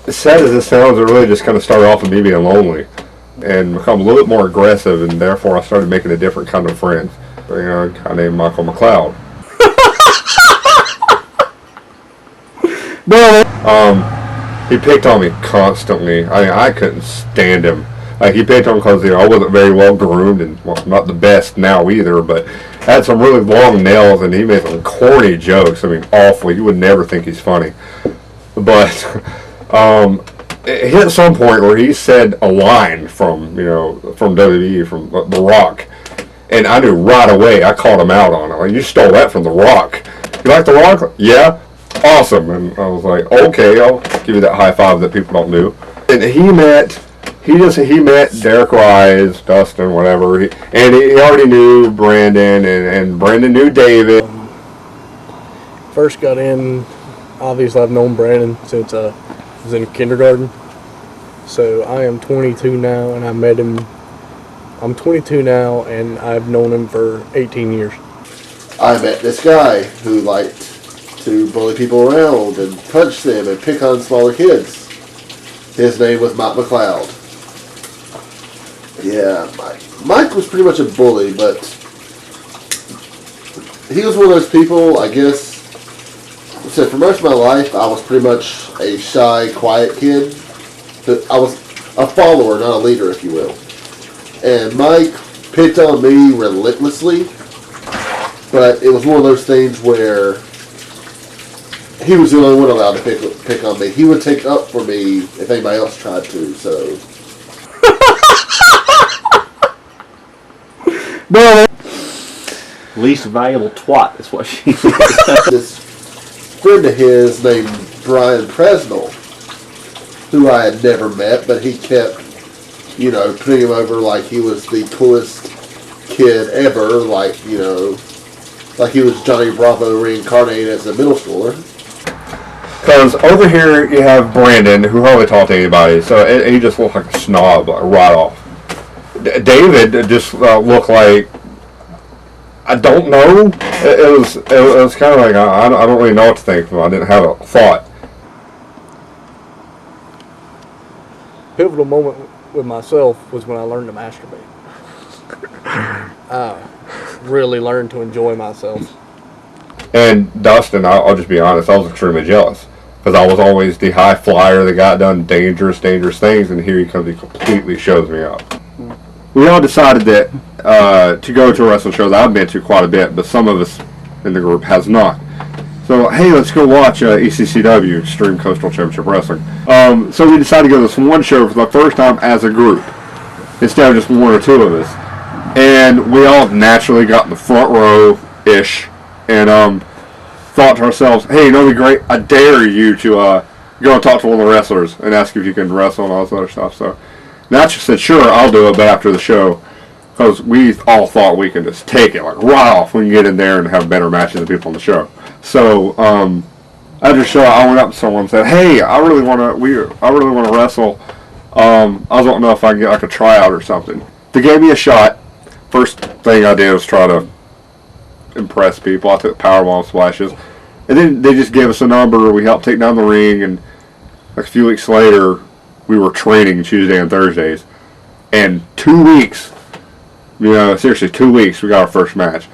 As sad as this sounds, it really just kind of started off with me being lonely and become a little bit more aggressive, and therefore I started making a different kind of friends. You know, a guy named Mike McCloud. He picked on me constantly. I mean, I couldn't stand him. Like, he picked on me because, you know, I wasn't very well groomed, and well, not the best now either, but I had some really long nails, and he made some corny jokes. I mean, awful. You would never think he's funny. But it hit some point where he said a line from, you know, from WWE, from The Rock, and I knew right away. I called him out on it. Like, you stole that from The Rock. You like The Rock? Yeah. Awesome. And I was like, okay, I'll give you that high five that people don't do. And he met Derek Rise, Dustin, whatever, and he already knew Brandon, and Brandon knew David. First got in, obviously I've known Brandon since I was in kindergarten. So I am 22 now, and I met him. I'm 22 now, and I've known him for 18 years. I met this guy who liked to bully people around and punch them and pick on smaller kids. His name was Mike McCloud. Yeah, Mike was pretty much a bully, but he was one of those people, I guess, so for most of my life, I was pretty much a shy, quiet kid. I was a follower, not a leader, if you will. And Mike picked on me relentlessly, but it was one of those things where he was the only one allowed to pick on me. He would take up for me if anybody else tried to, so. No. Least valuable twat is what she said. This friend of his named Brian Presnell, who I had never met, but he kept, you know, putting him over like he was the coolest kid ever, like, you know, like he was Johnny Bravo reincarnated as a middle schooler. Because over here you have Brandon, who hardly talked to anybody, so he just looked like a snob, like, right off. David just looked like, I don't know. It was kind of like, I don't really know what to think. I didn't have a thought. Pivotal moment with myself was when I learned to masturbate. I really learned to enjoy myself. And Dustin, I'll just be honest, I was extremely jealous. Because I was always the high flyer that got done dangerous things, and here he comes, he completely shows me up. We all decided that to go to a wrestling show that I've been to quite a bit, but some of us in the group has not. So, hey, let's go watch ECCW, Extreme Coastal Championship Wrestling. So we decided to go to this one show for the first time as a group, instead of just one or two of us. And we all naturally got in the front row-ish, and thought to ourselves, hey, you know, it'd be great, I dare you to go and talk to one of the wrestlers and ask if you can wrestle and all this other stuff. So Nacho said, sure, I'll do it, but after the show, because we all thought we could just take it, like, right off when you get in there and have better matches than people on the show. So after the show, I went up to someone and said, hey, I really want to wrestle. I was wanting to know if I can get like a tryout or something. They gave me a shot. First thing I did was try to impress people. I took powerbomb splashes, and then they just gave us a number. We helped take down the ring, and like a few weeks later, we were training Tuesday and Thursdays. And 2 weeks, you know, seriously, 2 weeks, we got our first match.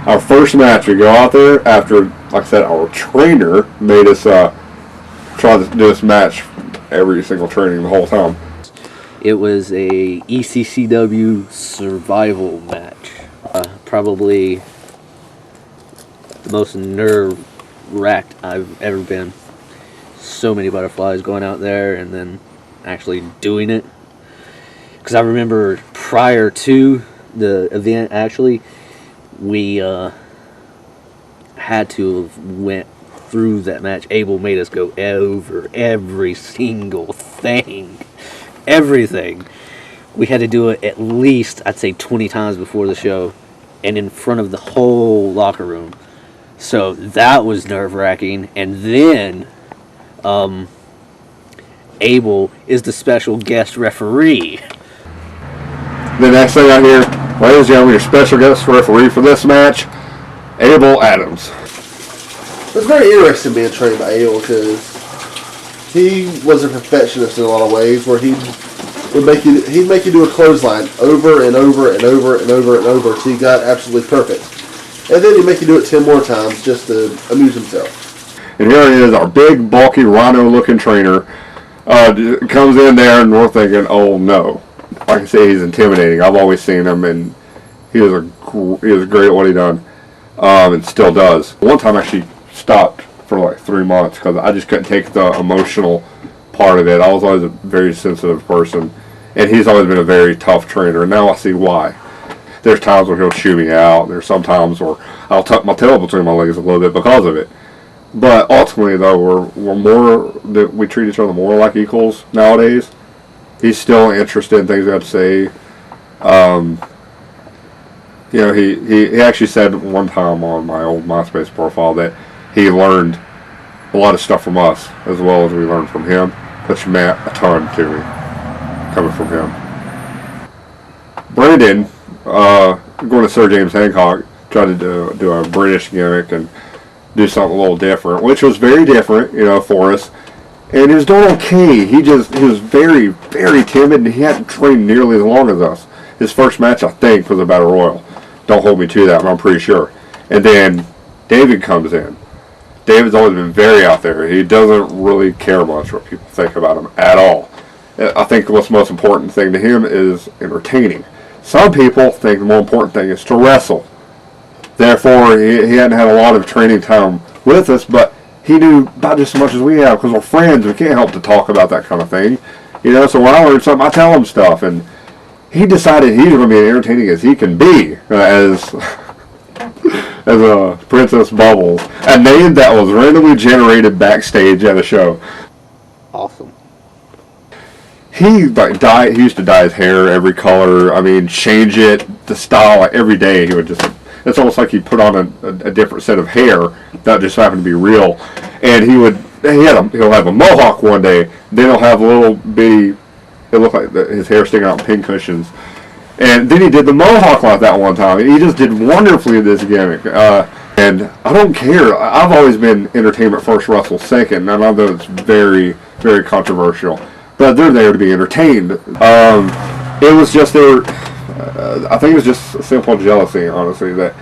Our first match, we go out there after, like I said, our trainer made us try to do this match every single training the whole time. It was a ECCW survival match. Probably the most nerve-wracked I've ever been. So many butterflies going out there and then actually doing it. Because I remember prior to the event, actually, we had to have went through that match. Abel made us go over every single thing. Everything. We had to do it at least, I'd say, 20 times before the show and in front of the whole locker room. So that was nerve-wracking. And then Abel is the special guest referee. The next thing I hear, ladies and gentlemen, your special guest referee for this match, Abel Adams. was very interesting being trained by Ale because he was a perfectionist in a lot of ways, where he'd make you do a clothesline over and over and over and over and over until you got absolutely perfect, and then he'd make you do it 10 more times just to amuse himself. And here he is, our big, bulky, rhino-looking trainer, comes in there, and we're thinking, oh no. Like I say, he's intimidating. I've always seen him, and he was great at what he done, and still does. One time, I actually stopped for like 3 months because I just couldn't take the emotional part of it. I was always a very sensitive person, and he's always been a very tough trainer, and now I see why. There's times where he'll chew me out. There's some times where I'll tuck my tail between my legs a little bit because of it. But ultimately, though, we treat each other more like equals nowadays. He's still interested in things I have to say. He actually said one time on my old MySpace profile that he learned a lot of stuff from us as well as we learned from him, which meant a ton to me coming from him. Brandon, going to Sir James Hancock, tried to do a British gimmick and do something a little different, which was very different, for us. And he was doing okay. He was very, very timid, and he hadn't trained nearly as long as us. His first match, I think, was a Battle Royal. Don't hold me to that, but I'm pretty sure. And then David comes in. David's always been very out there. He doesn't really care much what people think about him at all. I think what's the most important thing to him is entertaining. Some people think the more important thing is to wrestle. Therefore, he hadn't had a lot of training time with us, but he knew about just as much as we have because we're friends. We can't help to talk about that kind of thing. So when I learn something, I tell him stuff. And he decided he's going to be as entertaining as he can be as a Princess Bubbles. A name that was randomly generated backstage at a show. Awesome. He used to dye his hair every color. Change it, the style, every day. He would just... It's almost like he put on a different set of hair that just happened to be real. And he'll have a mohawk one day. Then he'll have a little bitty, it looked like his hair sticking out in pincushions. And then he did the mohawk like that one time. He just did wonderfully with this gimmick. And I don't care. I've always been entertainment first, wrestle second. And I know it's very, very controversial. But they're there to be entertained. It was just I think it was just simple jealousy, honestly, that,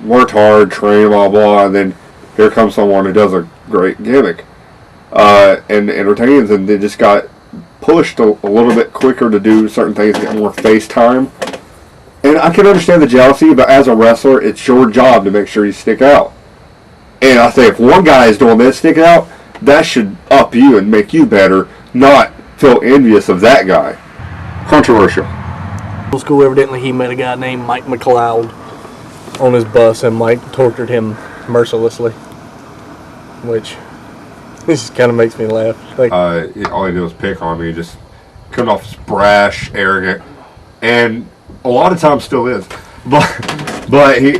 worked hard, trained, blah, blah, and then here comes someone who does a great gimmick and entertains, and they just got pushed a little bit quicker to do certain things, get more face time. And I can understand the jealousy, but as a wrestler, it's your job to make sure you stick out. And I think if one guy is doing this, sticking out, that should up you and make you better, not feel envious of that guy. Controversial. School, evidently he met a guy named Mike McCloud on his bus, and Mike tortured him mercilessly, which this kind of makes me laugh. All he did was pick on me, just coming off as brash, arrogant, and a lot of times still is. But he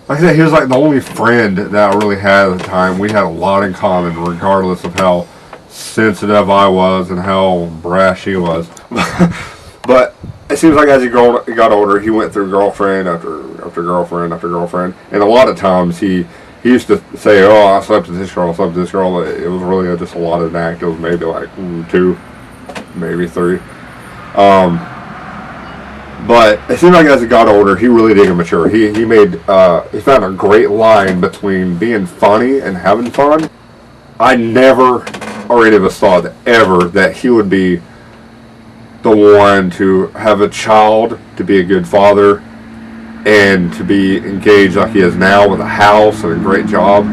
like I said, he was like the only friend that I really had at the time. We had a lot in common, regardless of how sensitive I was and how brash he was. But it seems like as he got older, he went through girlfriend after girlfriend after girlfriend, and a lot of times he used to say, "Oh, I slept with this girl, I slept with this girl." It was really just a lot of an act. It was maybe like 2, maybe 3. But it seemed like as he got older, he really did get mature. He found a great line between being funny and having fun. I never, or any of us thought ever, that he would be the one to have a child, to be a good father, and to be engaged like he is now with a house and a great job.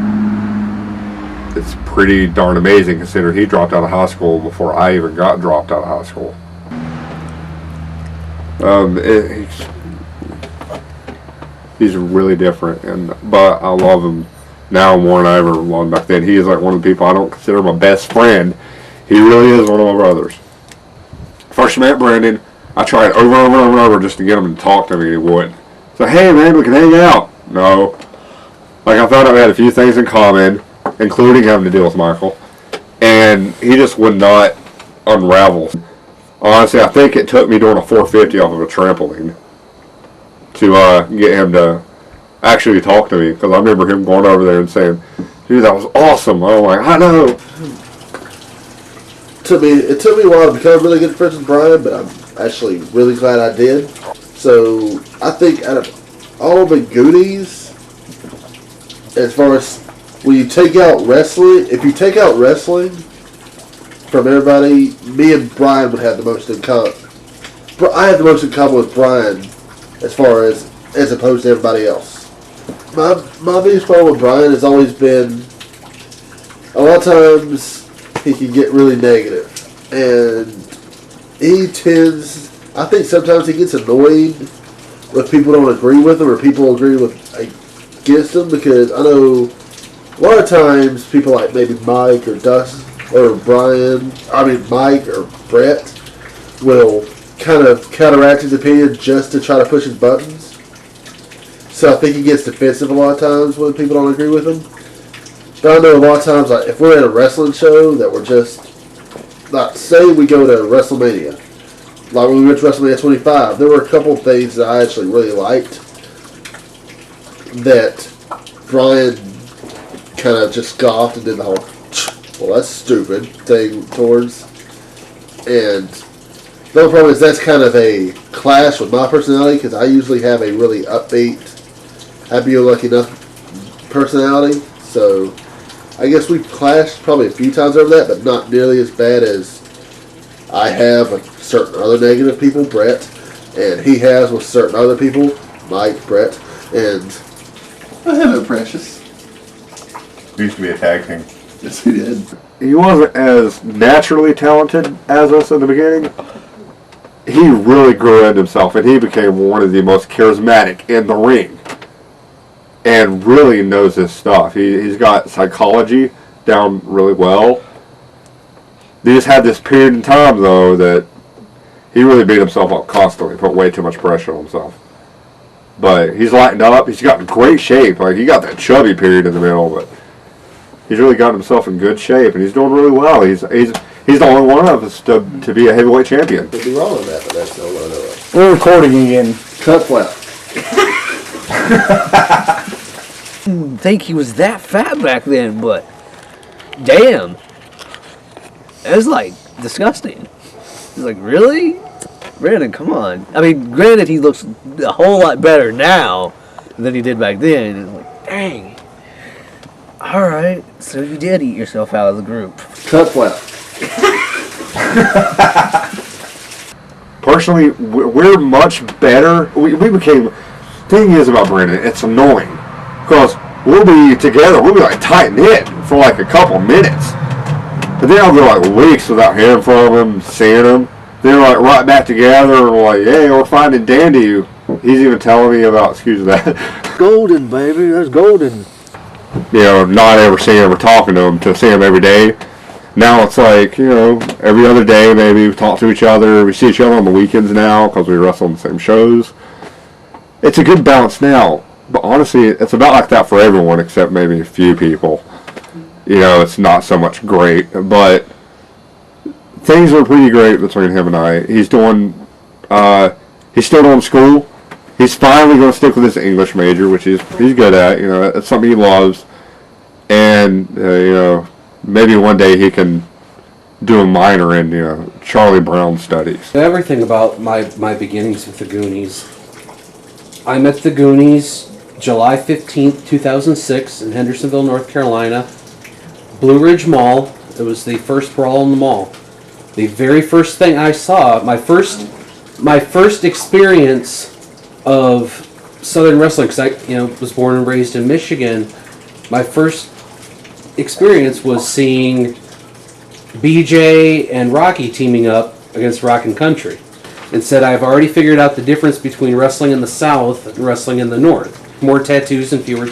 It's pretty darn amazing considering he dropped out of high school before I even got dropped out of high school. He's really different, but I love him now more than I ever loved back then. He is like one of the people I don't consider my best friend. He really is one of my brothers. First met Brandon, I tried over and over and over just to get him to talk to me, and he wouldn't. So, hey man, we can hang out. No. I thought I had a few things in common, including having to deal with Michael, and he just would not unravel. Honestly, I think it took me doing a 450 off of a trampoline to get him to actually talk to me, because I remember him going over there and saying, dude, that was awesome. I'm like, I know. It took me a while to become really good friends with Brian, but I'm actually really glad I did. So I think out of all of the Goonies, as far as when you take out wrestling, if you take out wrestling from everybody, me and Brian would have the most in common. I have the most in common with Brian as far as opposed to everybody else. My biggest problem with Brian has always been a lot of times he can get really negative, and he tends. I think sometimes he gets annoyed when people don't agree with him or people agree with against him, because I know a lot of times people like maybe Mike or Dust or Mike or Brett will kind of counteract his opinion just to try to push his buttons. So I think he gets defensive a lot of times when people don't agree with him. But I know a lot of times, like if we're at a wrestling show that we're just, like say we go to WrestleMania, like when we went to WrestleMania 25, there were a couple of things that I actually really liked that Brian kind of just scoffed and did the whole, well, that's stupid thing towards. And the only problem is that's kind of a clash with my personality, because I usually have a really upbeat, happy-go-lucky personality. So I guess we've clashed probably a few times over that, but not nearly as bad as I have with certain other negative people, Brett, and he has with certain other people, Mike, Brett, and hello, Precious. We used to be a tag team. Yes, we did. He wasn't as naturally talented as us in the beginning. He really grew into himself, and he became one of the most charismatic in the ring, and really knows his stuff. He's got psychology down really well. They just had this period in time, though, that he really beat himself up constantly, put way too much pressure on himself. But he's lightened up. He's got in great shape. Like, he got that chubby period in the middle, but he's really got himself in good shape, and he's doing really well. He's the only one of us to be a heavyweight champion. could be wrong on that, but that's not what I know of. We're recording again. Cut flat. Didn't think he was that fat back then, but damn. It was like disgusting. He's like, really? Brandon, come on. I mean, granted, he looks a whole lot better now than he did back then. It's like, dang. Alright, so you did eat yourself out of the group. Cut flat. Personally, we're much better. We became. Thing is about Brandon, it's annoying because we'll be together. We'll be like tight knit for like a couple minutes, but then I'll go like weeks without hearing from him, seeing him. Then we're like right back together, and we're like, hey, we're finding Dandy. He's even telling me about, excuse that. Golden, baby, that's golden. You know, not ever seeing him or talking to him, to see him every day. Now it's like, you know, every other day maybe we talk to each other. We see each other on the weekends now because we wrestle on the same shows. It's a good balance now, but honestly, it's about like that for everyone except maybe a few people. You know, it's not so much great, but things are pretty great between him and I. He's still doing school. He's finally going to stick with his English major, which he's good at. You know, it's something he loves, and you know, maybe one day he can do a minor in, you know, Charlie Brown studies. Everything about my beginnings with the Goonies. I met the Goonies July 15th, 2006 in Hendersonville, North Carolina. Blue Ridge Mall. It was the first brawl in the mall. The very first thing I saw, my first experience of Southern wrestling, because I was born and raised in Michigan. My first experience was seeing BJ and Rocky teaming up against Rock and Country, and said, I've already figured out the difference between wrestling in the South and wrestling in the North. More tattoos and fewer